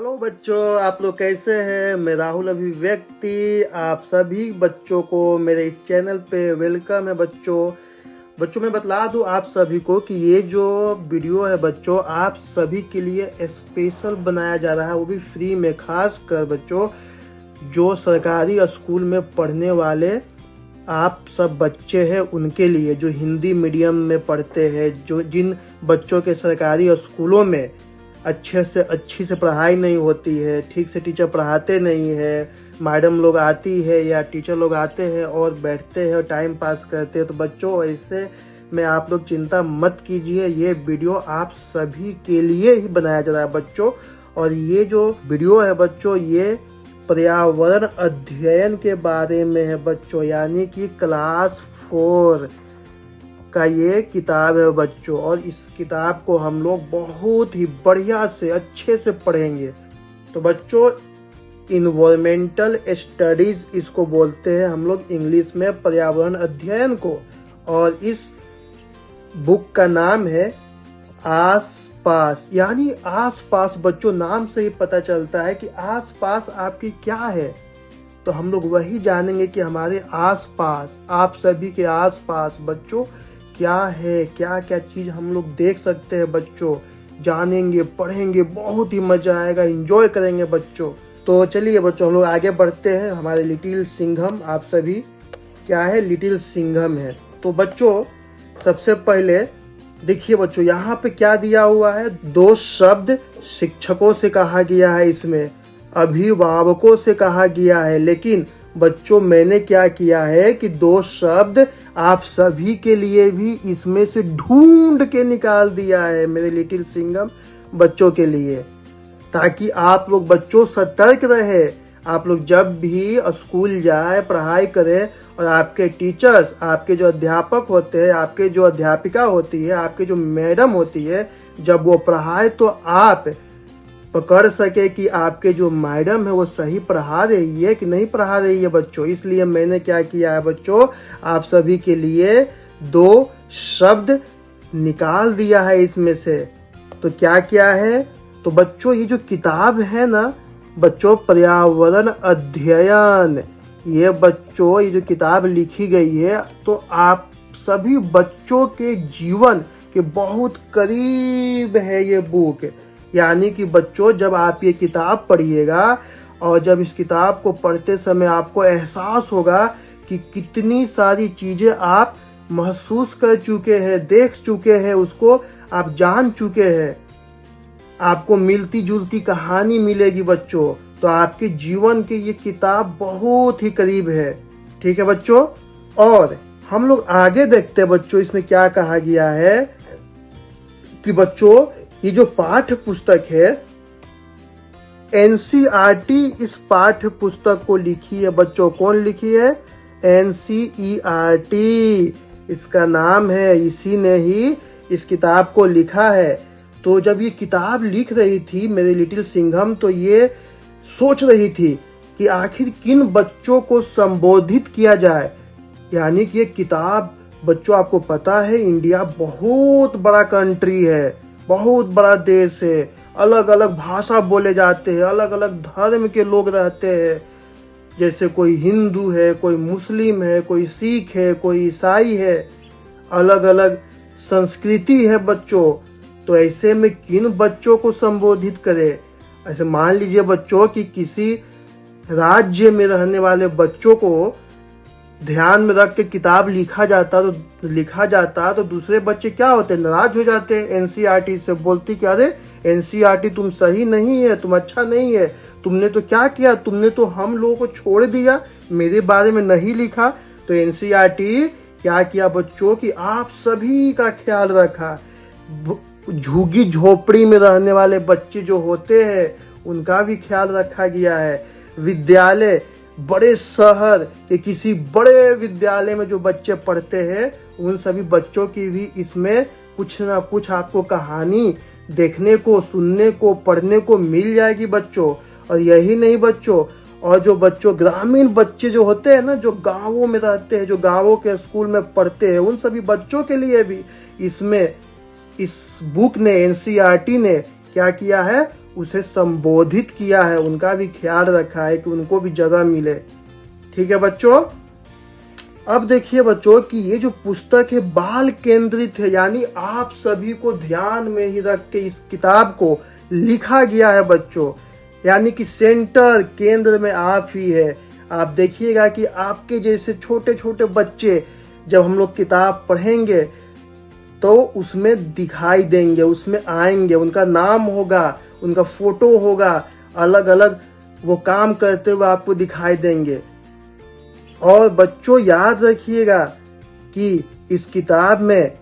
Hello बच्चों, आप लोग कैसे हैं। मैं राहुल अभिव्यक्ति आप सभी बच्चों को मेरे इस चैनल पे वेलकम है। बच्चों मैं बतला दूं आप सभी को कि ये जो वीडियो है बच्चों आप सभी के लिए स्पेशल बनाया जा रहा है, वो भी फ्री में। खास कर बच्चों जो सरकारी स्कूल में पढ़ने वाले आप सब बच्चे हैं उनके लिए, जो हिंदी मीडियम में पढ़ते हैं, जो जिन बच्चों के सरकारी स्कूलों में अच्छी से पढ़ाई नहीं होती है, ठीक से टीचर पढ़ाते नहीं है, मैडम लोग आती है या टीचर लोग आते हैं और बैठते हैं और टाइम पास करते हैं। तो बच्चों ऐसे में आप लोग चिंता मत कीजिए, ये वीडियो आप सभी के लिए ही बनाया जा रहा है बच्चों। और ये जो वीडियो है बच्चों ये पर्यावरण अध्ययन के बारे में है बच्चों, यानी कि क्लास 4 का ये किताब है बच्चों। और इस किताब को हम लोग बहुत ही बढ़िया से अच्छे से पढ़ेंगे। तो बच्चों इन्वायरमेंटल स्टडीज इसको बोलते हैं हम लोग इंग्लिश में, पर्यावरण अध्ययन को। और इस बुक का नाम है आस पास, यानी आस पास। बच्चों नाम से ही पता चलता है कि आस पास आपकी क्या है। तो हम लोग वही जानेंगे कि हमारे आस पास, आप सभी के आस पास बच्चों क्या है, क्या क्या चीज हम लोग देख सकते हैं बच्चों। जानेंगे, पढ़ेंगे, बहुत ही मजा आएगा, एंजॉय करेंगे बच्चों। तो चलिए बच्चों हम लोग आगे बढ़ते हैं। हमारे लिटिल सिंघम, आप सभी क्या है, लिटिल सिंघम है। तो बच्चों सबसे पहले देखिए बच्चों यहाँ पे क्या दिया हुआ है। 2 शब्द शिक्षकों से कहा गया है, इसमें अभिभावकों से कहा गया है। लेकिन बच्चों मैंने क्या किया है कि 2 शब्द आप सभी के लिए भी इसमें से ढूंढ के निकाल दिया है मेरे लिटिल सिंघम बच्चों के लिए, ताकि आप लोग बच्चों सतर्क रहे। आप लोग जब भी स्कूल जाए, पढ़ाई करें और आपके टीचर्स, आपके जो अध्यापक होते हैं, आपके जो अध्यापिका होती है, आपके जो मैडम होती है, जब वो पढ़ाए तो आप पकड़ सके कि आपके जो मैडम है वो सही पढ़ा रही है कि नहीं पढ़ा रही है बच्चों। इसलिए मैंने क्या किया है बच्चों, आप सभी के लिए 2 शब्द निकाल दिया है इसमें से। तो क्या क्या है, तो बच्चों ये जो किताब है ना बच्चों, पर्यावरण अध्ययन, ये बच्चों ये जो किताब लिखी गई है तो आप सभी बच्चों के जीवन के बहुत करीब है ये बुक। यानी कि बच्चों जब आप ये किताब पढ़िएगा और जब इस किताब को पढ़ते समय आपको एहसास होगा कि कितनी सारी चीजें आप महसूस कर चुके हैं, देख चुके हैं, उसको आप जान चुके हैं, आपको मिलती जुलती कहानी मिलेगी बच्चों। तो आपके जीवन के ये किताब बहुत ही करीब है। ठीक है बच्चों। और हम लोग आगे देखते हैं बच्चों इसमें क्या कहा गया है कि बच्चों ये जो पाठ्य पुस्तक है एनसीईआरटी, इस पाठ्य पुस्तक को लिखी है बच्चों, कौन लिखी है, एनसीईआरटी इसका नाम है, इसी ने ही इस किताब को लिखा है। तो जब ये किताब लिख रही थी मेरे लिटिल सिंघम, तो ये सोच रही थी कि आखिर किन बच्चों को संबोधित किया जाए। यानी कि ये किताब बच्चों आपको पता है इंडिया बहुत बड़ा कंट्री है, बहुत बड़ा देश है, अलग अलग भाषा बोले जाते हैं, अलग अलग धर्म के लोग रहते हैं, जैसे कोई हिंदू है, कोई मुस्लिम है, कोई सिख है, कोई ईसाई है, अलग अलग संस्कृति है बच्चों। तो ऐसे में किन बच्चों को संबोधित करे। ऐसे मान लीजिए बच्चों कि किसी राज्य में रहने वाले बच्चों को ध्यान में रख के किताब लिखा जाता तो दूसरे बच्चे क्या होते, नाराज हो जाते। एनसीईआरटी से बोलती कि अरे एनसीईआरटी तुम सही नहीं है, तुम अच्छा नहीं है, तुमने तो क्या किया, तुमने तो हम लोगों को छोड़ दिया, मेरे बारे में नहीं लिखा। तो एनसीईआरटी क्या किया बच्चों कि आप सभी का ख्याल रखा। झुग्गी झोपड़ी में रहने वाले बच्चे जो होते हैं उनका भी ख्याल रखा गया है। विद्यालय, बड़े शहर के किसी बड़े विद्यालय में जो बच्चे पढ़ते हैं उन सभी बच्चों की भी इसमें कुछ ना कुछ आपको कहानी देखने को, सुनने को, पढ़ने को मिल जाएगी बच्चों। और यही नहीं बच्चों, और जो बच्चों ग्रामीण बच्चे जो होते हैं ना, जो गांवों में रहते हैं, जो गांवों के स्कूल में पढ़ते हैं, उन सभी बच्चों के लिए भी इसमें इस बुक ने, एनसीईआरटी ने क्या किया है, उसे संबोधित किया है, उनका भी ख्याल रखा है कि उनको भी जगह मिले। ठीक है बच्चों। अब देखिए बच्चों कि ये जो पुस्तक है बाल केंद्रित है, यानी आप सभी को ध्यान में ही रख के इस किताब को लिखा गया है बच्चों। यानी कि सेंटर केंद्र में आप ही है। आप देखिएगा कि आपके जैसे छोटे छोटे बच्चे जब हम लोग किताब पढ़ेंगे तो उसमें दिखाई देंगे, उसमें आएंगे, उनका नाम होगा, उनका फोटो होगा, अलग अलग वो काम करते हुए आपको दिखाई देंगे। और बच्चों याद रखिएगा कि इस किताब में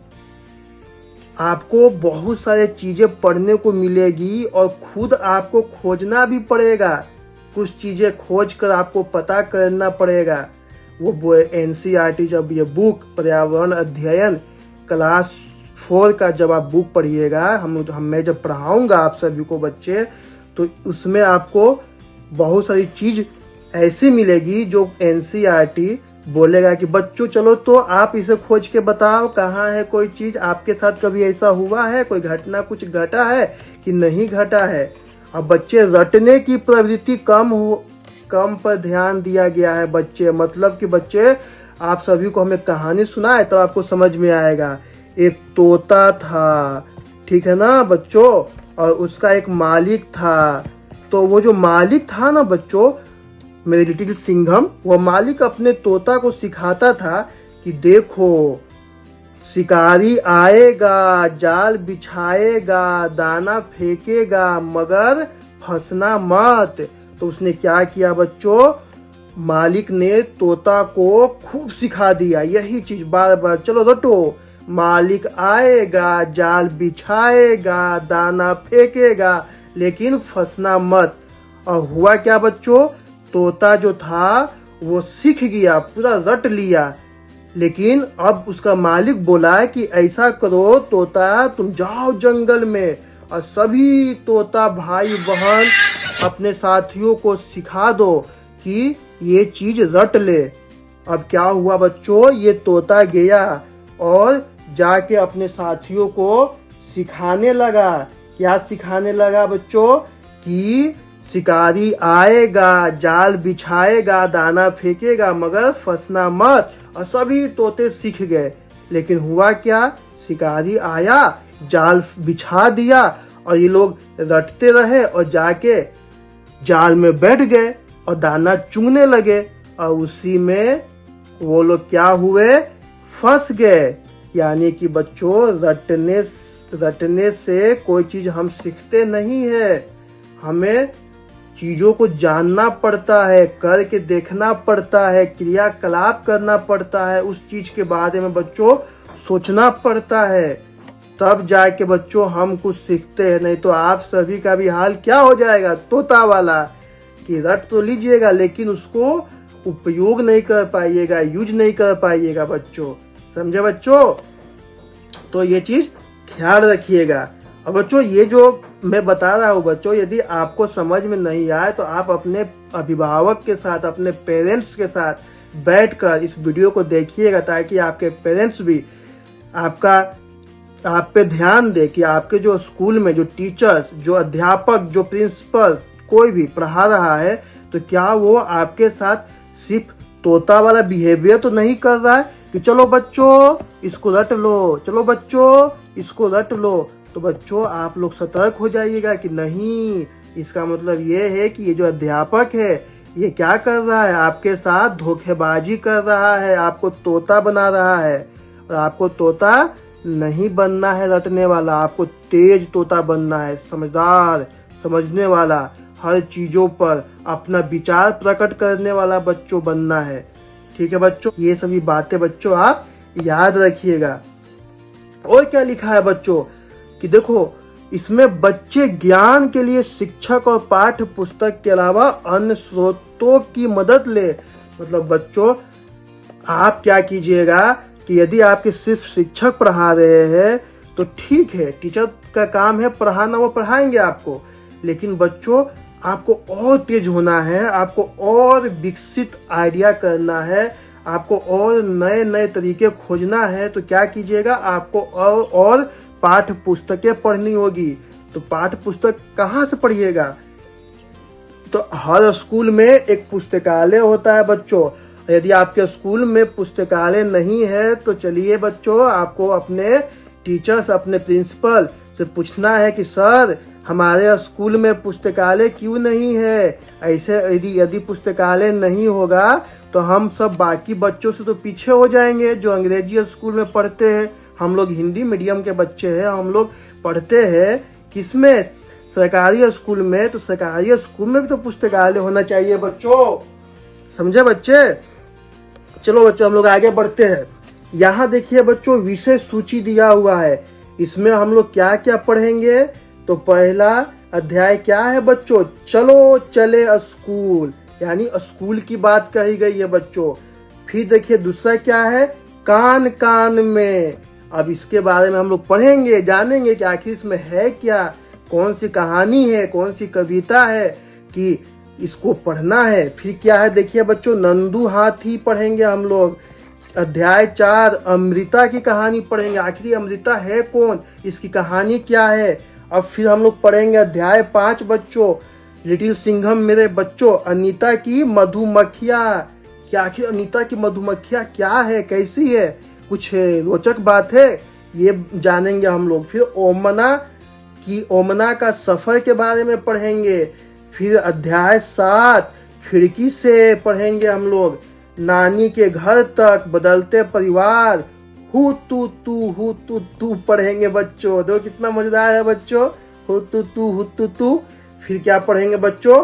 आपको बहुत सारे चीजें पढ़ने को मिलेगी और खुद आपको खोजना भी पड़ेगा। कुछ चीजें खोज कर आपको पता करना पड़ेगा। वो एनसीईआरटी जब ये बुक पर्यावरण अध्ययन क्लास 4 का जब आप बुक पढ़िएगा, मैं जब पढ़ाऊंगा आप सभी को बच्चे, तो उसमें आपको बहुत सारी चीज ऐसी मिलेगी जो एनसीईआरटी बोलेगा कि बच्चों चलो तो आप इसे खोज के बताओ कहाँ है कोई चीज। आपके साथ कभी ऐसा हुआ है, कोई घटना कुछ घटा है कि नहीं घटा है। अब बच्चे रटने की प्रवृत्ति कम पर ध्यान दिया गया है बच्चे। मतलब कि बच्चे आप सभी को हमें कहानी सुनाए तो आपको समझ में आएगा। एक तोता था, ठीक है ना बच्चों, और उसका एक मालिक था। तो वो जो मालिक था ना बच्चों, मेरे लिटिल सिंघम, वो मालिक अपने तोता को सिखाता था कि देखो शिकारी आएगा, जाल बिछाएगा, दाना फेंकेगा, मगर फंसना मत। तो उसने क्या किया बच्चों, मालिक ने तोता को खूब सिखा दिया यही चीज बार बार। चलो रटो, मालिक आएगा, जाल बिछाएगा, दाना फेंकेगा, लेकिन फंसना मत। और हुआ क्या बच्चों, तोता जो था वो सीख गया, पूरा रट लिया। लेकिन अब उसका मालिक बोला कि ऐसा करो तोता, तुम जाओ जंगल में और सभी तोता भाई बहन अपने साथियों को सिखा दो कि ये चीज रट ले। अब क्या हुआ बच्चों, ये तोता गया और जाके अपने साथियों को सिखाने लगा। क्या सिखाने लगा बच्चों, कि शिकारी आएगा, जाल बिछाएगा, दाना फेंकेगा, मगर फंसना मत। और सभी तोते सीख गए। लेकिन हुआ क्या, शिकारी आया, जाल बिछा दिया और ये लोग रटते रहे और जाके जाल में बैठ गए और दाना चुगने लगे। और उसी में वो लोग क्या हुए, फंस गए। यानी कि बच्चों रटने से कोई चीज हम सीखते नहीं है। हमें चीजों को जानना पड़ता है, करके देखना पड़ता है, क्रियाकलाप करना पड़ता है, उस चीज के बारे में बच्चों सोचना पड़ता है, तब जाके बच्चों हम कुछ सीखते हैं। नहीं तो आप सभी का भी हाल क्या हो जाएगा, तोता वाला, कि रट तो लीजिएगा लेकिन उसको उपयोग नहीं कर पाइएगा, यूज नहीं कर पाइएगा बच्चों। समझे बच्चों। तो ये चीज ख्याल रखिएगा। अब बच्चों ये जो मैं बता रहा हूँ बच्चों, यदि आपको समझ में नहीं आए तो आप अपने अभिभावक के साथ, अपने पेरेंट्स के साथ बैठकर इस वीडियो को देखिएगा, ताकि आपके पेरेंट्स भी आप पे ध्यान दे कि आपके जो स्कूल में जो टीचर्स, जो अध्यापक, जो प्रिंसिपल कोई भी पढ़ा रहा है तो क्या वो आपके साथ सिर्फ तोता वाला बिहेवियर तो नहीं कर रहा है कि चलो बच्चों इसको रट लो, चलो बच्चों इसको रट लो। तो बच्चों आप लोग सतर्क हो जाइएगा कि नहीं, इसका मतलब ये है कि ये जो अध्यापक है ये क्या कर रहा है, आपके साथ धोखेबाजी कर रहा है, आपको तोता बना रहा है। और आपको तोता नहीं बनना है रटने वाला, आपको तेज तोता बनना है, समझदार, समझने वाला, हर चीजों पर अपना विचार प्रकट करने वाला बच्चों बनना है। ठीक है बच्चों, ये सभी बातें बच्चों आप याद रखिएगा। और क्या लिखा है बच्चों कि देखो इसमें बच्चे ज्ञान के लिए शिक्षक और पाठ्य पुस्तक के अलावा अन्य स्रोतों की मदद ले। मतलब बच्चों आप क्या कीजिएगा कि यदि आपके सिर्फ शिक्षक पढ़ा रहे हैं तो ठीक है, टीचर का काम है पढ़ाना, वो पढ़ाएंगे आपको। लेकिन बच्चों आपको और तेज होना है, आपको और विकसित आइडिया करना है, आपको और नए नए तरीके खोजना है। तो क्या कीजिएगा, आपको और पाठ्य पुस्तकें पढ़नी होगी। तो पाठ्य पुस्तक कहाँ से पढ़िएगा? तो हर स्कूल में एक पुस्तकालय होता है बच्चों। यदि आपके स्कूल में पुस्तकालय नहीं है तो चलिए बच्चों, आपको अपने टीचर्स, अपने प्रिंसिपल से पूछना है कि सर हमारे स्कूल में पुस्तकालय क्यों नहीं है। ऐसे यदि पुस्तकालय नहीं होगा तो हम सब बाकी बच्चों से तो पीछे हो जाएंगे जो अंग्रेजी स्कूल में पढ़ते हैं। हम लोग हिंदी मीडियम के बच्चे हैं, हम लोग पढ़ते हैं किसमें? सरकारी स्कूल में। तो सरकारी स्कूल में भी तो पुस्तकालय होना चाहिए बच्चों, समझे बच्चे? चलो बच्चों हम लोग आगे बढ़ते हैं। यहाँ देखिए बच्चों विषय सूची दिया हुआ है, इसमें हम लोग क्या क्या पढ़ेंगे। तो पहला अध्याय क्या है बच्चों? चलो चले स्कूल, यानी स्कूल की बात कही गई है बच्चों। फिर देखिए दूसरा क्या है? कान कान में। अब इसके बारे में हम लोग पढ़ेंगे, जानेंगे कि आखिर इसमें है क्या, कौन सी कहानी है, कौन सी कविता है कि इसको पढ़ना है। फिर क्या है देखिए बच्चों, नंदू हाथी पढ़ेंगे हम लोग। अध्याय 4 अमृता की कहानी पढ़ेंगे, आखिर अमृता है कौन, इसकी कहानी क्या है। अब फिर हम लोग पढ़ेंगे अध्याय 5 बच्चों, लिटिल सिंघम मेरे बच्चों, अनीता की मधुमक्खियाँ। क्या आखिर अनीता की मधुमक्खियाँ क्या है, कैसी है, कुछ रोचक बात है, ये जानेंगे हम लोग। फिर ओमना का सफर के बारे में पढ़ेंगे। फिर अध्याय 7 खिड़की से पढ़ेंगे हम लोग। नानी के घर तक, बदलते परिवार, हु तू पढ़ेंगे बच्चों। देखो कितना मजेदार है बच्चों, हु तू। फिर क्या पढ़ेंगे बच्चों?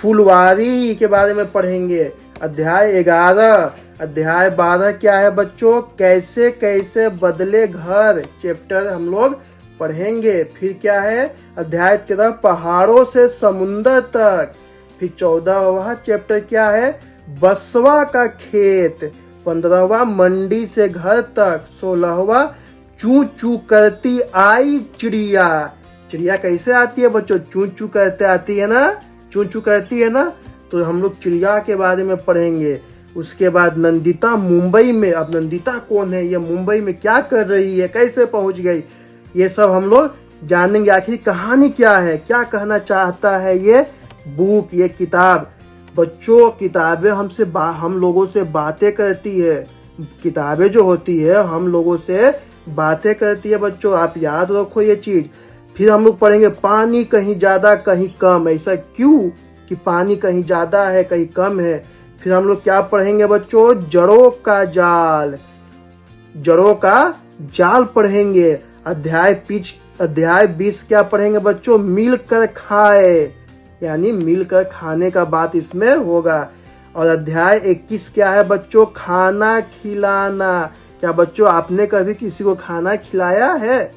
फुलवारी के बारे में पढ़ेंगे, अध्याय 11। अध्याय 12 क्या है बच्चों? कैसे कैसे बदले घर, चैप्टर हम लोग पढ़ेंगे। फिर क्या है? अध्याय 13 पहाड़ों से समुंदर तक। फिर 14वां चैप्टर क्या है? बसवा का खेत। 15वां मंडी से घर तक। 16वां चू चू करती आई चिड़िया। चिड़िया कैसे आती है बच्चों? चू चू करते आती है ना, चू चू करती है ना। तो हम लोग चिड़िया के बारे में पढ़ेंगे। उसके बाद नंदिता मुंबई में। अब नंदिता कौन है, ये मुंबई में क्या कर रही है, कैसे पहुंच गई, ये सब हम लोग जानेंगे। आखिर कहानी क्या है, क्या कहना चाहता है ये बुक, ये किताब। बच्चों किताबें हम लोगों से बातें करती है, किताबें जो होती है हम लोगों से बातें करती है बच्चों, आप याद रखो ये चीज। फिर हम लोग पढ़ेंगे पानी कहीं ज्यादा कहीं कम, ऐसा क्यों कि पानी कहीं ज्यादा है कहीं कम है। फिर हम लोग क्या पढ़ेंगे बच्चों? जड़ों का जाल, जड़ों का जाल पढ़ेंगे। अध्याय 20 क्या पढ़ेंगे बच्चों? मिलकर खाए, यानी मिलकर खाने का बात इसमें होगा। और अध्याय 21 क्या है बच्चों? खाना खिलाना। क्या बच्चों आपने कभी किसी को खाना खिलाया है?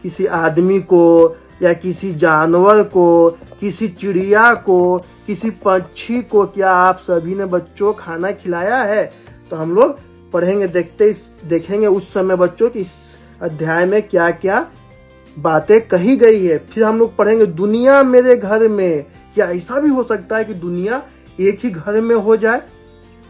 किसी आदमी को, या किसी जानवर को, किसी चिड़िया को, किसी पक्षी को, क्या आप सभी ने बच्चों खाना खिलाया है? तो हम लोग पढ़ेंगे, देखेंगे उस समय बच्चों कि इस अध्याय में क्या क्या बातें कही गई है। फिर हम लोग पढ़ेंगे दुनिया मेरे घर में। क्या ऐसा भी हो सकता है कि दुनिया एक ही घर में हो जाए?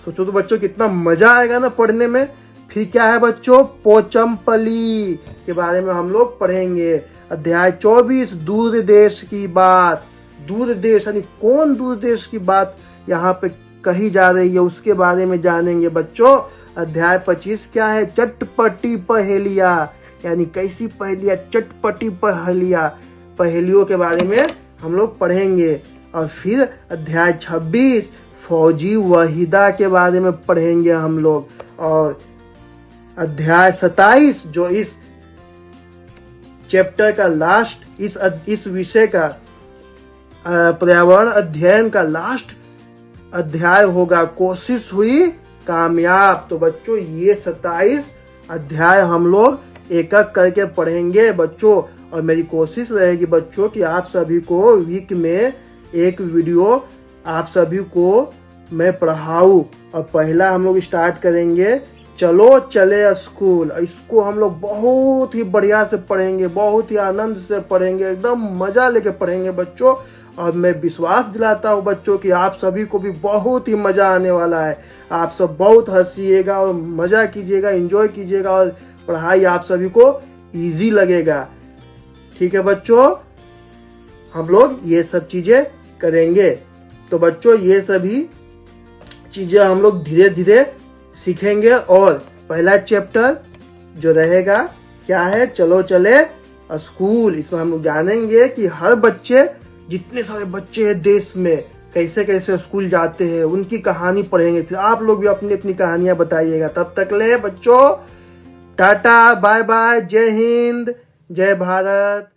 सोचो तो बच्चों कितना मजा आएगा ना पढ़ने में। फिर क्या है बच्चों? पोचमपल्ली के बारे में हम लोग पढ़ेंगे। अध्याय 24 दूर देश की बात। दूर देश यानी कौन दूर देश की बात यहाँ पे कही जा रही है, उसके बारे में जानेंगे बच्चों। अध्याय 25 क्या है? चटपटी पहेलियाँ, यानी कैसी पहेलियाँ? चटपटी पहेलियों के बारे में हम लोग पढ़ेंगे। और फिर अध्याय 26 फौजी वहीदा के बारे में पढ़ेंगे हम लोग। और अध्याय 27 जो इस चैप्टर का लास्ट, इस विषय का पर्यावरण अध्ययन का लास्ट अध्याय होगा, कोशिश हुई कामयाब। तो बच्चों ये 27 अध्याय हम लोग एक एक करके पढ़ेंगे बच्चों। और मेरी कोशिश रहेगी बच्चों कि आप सभी को वीक में एक वीडियो आप सभी को मैं पढ़ाऊँ। और पहला हम लोग स्टार्ट करेंगे चलो चले स्कूल। इसको हम लोग बहुत ही बढ़िया से पढ़ेंगे, बहुत ही आनंद से पढ़ेंगे, एकदम मजा लेके पढ़ेंगे बच्चों। और मैं विश्वास दिलाता हूँ बच्चों कि आप सभी को भी बहुत ही मजा आने वाला है। आप सब बहुत हंसिएगा और मजा कीजिएगा, एंजॉय कीजिएगा, और पढ़ाई आप सभी को इजी लगेगा। ठीक है बच्चों, हम लोग ये सब चीजें करेंगे। तो बच्चों ये सभी चीजें हम लोग धीरे धीरे सीखेंगे। और पहला चैप्टर जो रहेगा क्या है, चलो चले स्कूल। इसमें हम लोग जानेंगे कि हर बच्चे, जितने सारे बच्चे हैं देश में, कैसे कैसे स्कूल जाते हैं, उनकी कहानी पढ़ेंगे। फिर आप लोग भी अपनी अपनी कहानियां बताइएगा। तब तक ले बच्चों टाटा बाय बाय, जय हिंद, जय भारत।